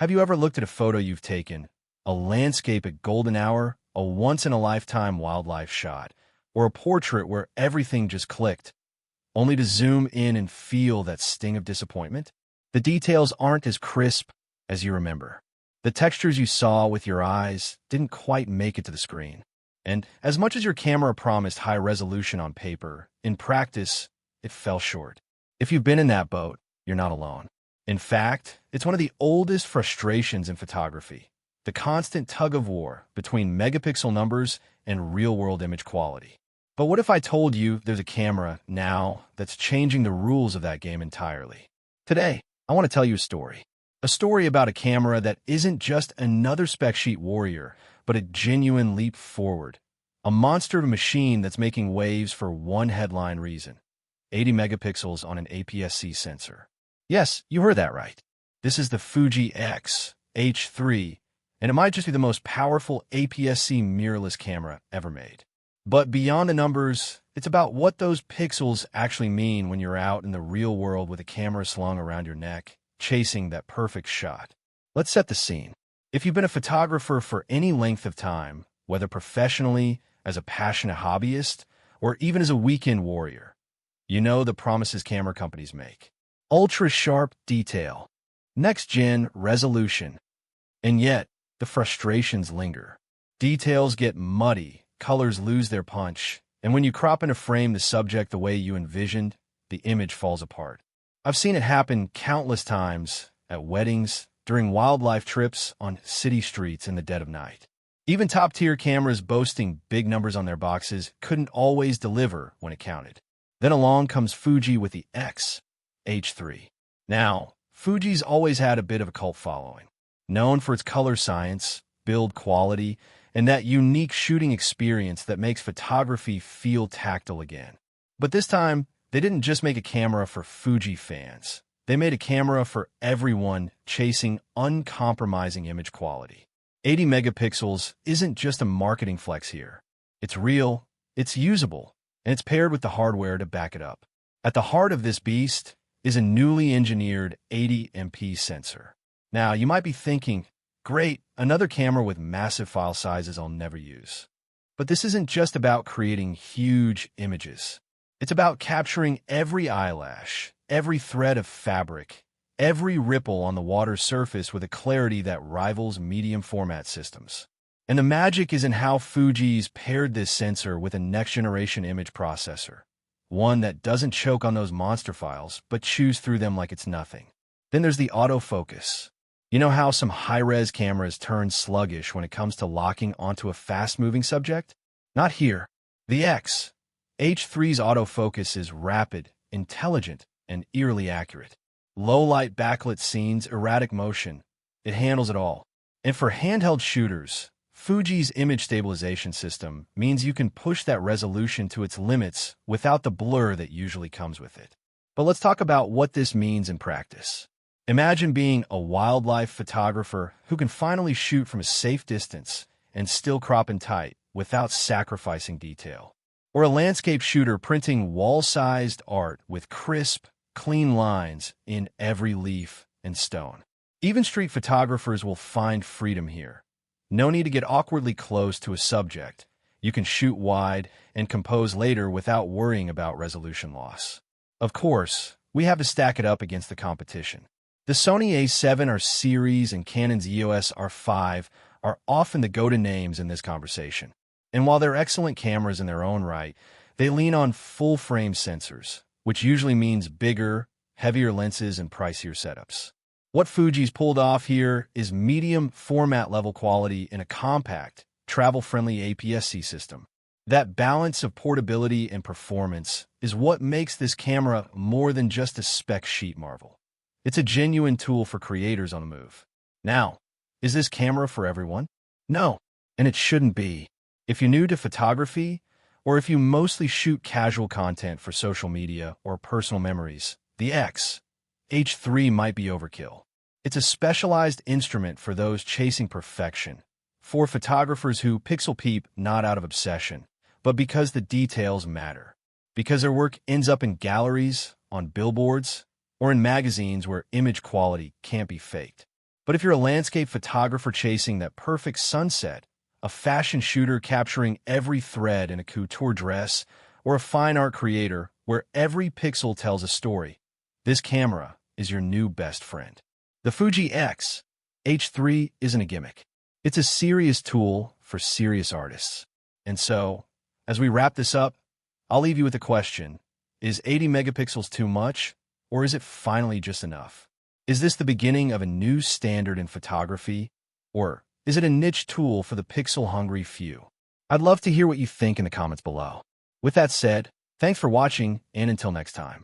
Have you ever looked at a photo you've taken, a landscape at golden hour, a once-in-a-lifetime wildlife shot, or a portrait where everything just clicked, only to zoom in and feel that sting of disappointment? The details aren't as crisp as you remember. The textures you saw with your eyes didn't quite make it to the screen. And as much as your camera promised high resolution on paper, in practice, it fell short. If you've been in that boat, you're not alone. In fact, it's one of the oldest frustrations in photography, the constant tug-of-war between megapixel numbers and real-world image quality. But what if I told you there's a camera now that's changing the rules of that game entirely? Today, I want to tell you a story. A story about a camera that isn't just another spec sheet warrior, but a genuine leap forward. A monster of a machine that's making waves for one headline reason: 80 megapixels on an APS-C sensor. Yes, you heard that right. This is the Fuji X-H3, and it might just be the most powerful APS-C mirrorless camera ever made. But beyond the numbers, it's about what those pixels actually mean when you're out in the real world with a camera slung around your neck, chasing that perfect shot. Let's set the scene. If you've been a photographer for any length of time, whether professionally, as a passionate hobbyist, or even as a weekend warrior, you know the promises camera companies make. Ultra-sharp detail, next-gen resolution, and yet the frustrations linger. Details get muddy, colors lose their punch, and when you crop into frame the subject the way you envisioned, the image falls apart. I've seen it happen countless times at weddings, during wildlife trips, on city streets in the dead of night. Even top-tier cameras boasting big numbers on their boxes couldn't always deliver when it counted. Then along comes Fuji with the X-H3. Now, Fuji's always had a bit of a cult following, known for its color science, build quality, and that unique shooting experience that makes photography feel tactile again. But this time, they didn't just make a camera for Fuji fans. They made a camera for everyone chasing uncompromising image quality. 80 megapixels isn't just a marketing flex here. It's real, it's usable, and it's paired with the hardware to back it up. At the heart of this beast is a newly engineered 80 MP sensor. Now, you might be thinking, great, another camera with massive file sizes I'll never use. But this isn't just about creating huge images. It's about capturing every eyelash, every thread of fabric, every ripple on the water's surface with a clarity that rivals medium format systems. And the magic is in how Fuji's paired this sensor with a next-generation image processor, one that doesn't choke on those monster files, but chews through them like it's nothing. Then there's the autofocus. You know how some high-res cameras turn sluggish when it comes to locking onto a fast-moving subject? Not here. The X-H3's autofocus is rapid, intelligent, and eerily accurate. Low-light backlit scenes, erratic motion. It handles it all. And for handheld shooters, Fuji's image stabilization system means you can push that resolution to its limits without the blur that usually comes with it. But let's talk about what this means in practice. Imagine being a wildlife photographer who can finally shoot from a safe distance and still crop in tight without sacrificing detail. Or a landscape shooter printing wall-sized art with crisp, clean lines in every leaf and stone. Even street photographers will find freedom here. No need to get awkwardly close to a subject. You can shoot wide and compose later without worrying about resolution loss. Of course, we have to stack it up against the competition. The Sony A7R series and Canon's EOS R5 are often the go-to names in this conversation. And while they're excellent cameras in their own right, they lean on full-frame sensors, which usually means bigger, heavier lenses and pricier setups. What Fuji's pulled off here is medium format level quality in a compact, travel-friendly APS-C system. That balance of portability and performance is what makes this camera more than just a spec sheet marvel. It's a genuine tool for creators on the move. Now, is this camera for everyone? No, and it shouldn't be. If you're new to photography, or if you mostly shoot casual content for social media or personal memories, the X-H3 might be overkill. It's a specialized instrument for those chasing perfection, for photographers who pixel peep not out of obsession, but because the details matter, because their work ends up in galleries, on billboards, or in magazines where image quality can't be faked. But if you're a landscape photographer chasing that perfect sunset, a fashion shooter capturing every thread in a couture dress, or a fine art creator where every pixel tells a story, this camera is your new best friend. The Fuji X-H3 isn't a gimmick. It's a serious tool for serious artists. And so, as we wrap this up, I'll leave you with a question. Is 80 megapixels too much, or is it finally just enough? Is this the beginning of a new standard in photography, or is it a niche tool for the pixel-hungry few? I'd love to hear what you think in the comments below. With that said, thanks for watching, and until next time.